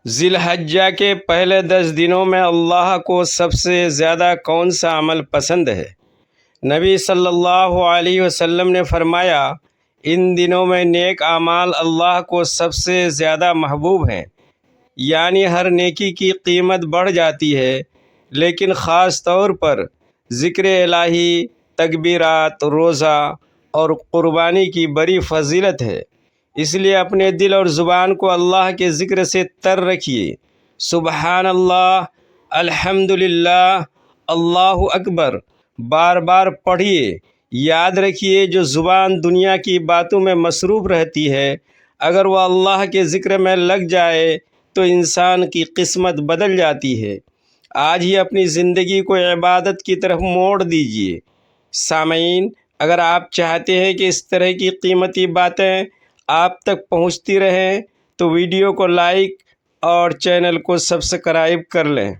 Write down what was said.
ذی الحجہ کے پہلے 10 دنوں میں اللہ کو سب سے زیادہ کون سا عمل پسند ہے؟ نبی صلی اللہ علیہ وسلم نے فرمایا، ان دنوں میں نیک اعمال اللہ کو سب سے زیادہ محبوب ہیں، یعنی ہر نیکی کی قیمت بڑھ جاتی ہے، لیکن خاص طور پر ذکر الہی، تکبیرات، روزہ اور قربانی کی بڑی فضیلت ہے۔ اس لیے اپنے دل اور زبان کو اللہ کے ذکر سے تر رکھیے۔ سبحان اللہ، الحمدللہ، اللہ اکبر بار بار پڑھیے۔ یاد رکھیے، جو زبان دنیا کی باتوں میں مصروف رہتی ہے، اگر وہ اللہ کے ذکر میں لگ جائے تو انسان کی قسمت بدل جاتی ہے۔ آج ہی اپنی زندگی کو عبادت کی طرف موڑ دیجیے۔ سامعین، اگر آپ چاہتے ہیں کہ اس طرح کی قیمتی باتیں آپ تک پہنچتی رہیں تو ویڈیو کو لائک اور چینل کو سبسکرائب کر لیں۔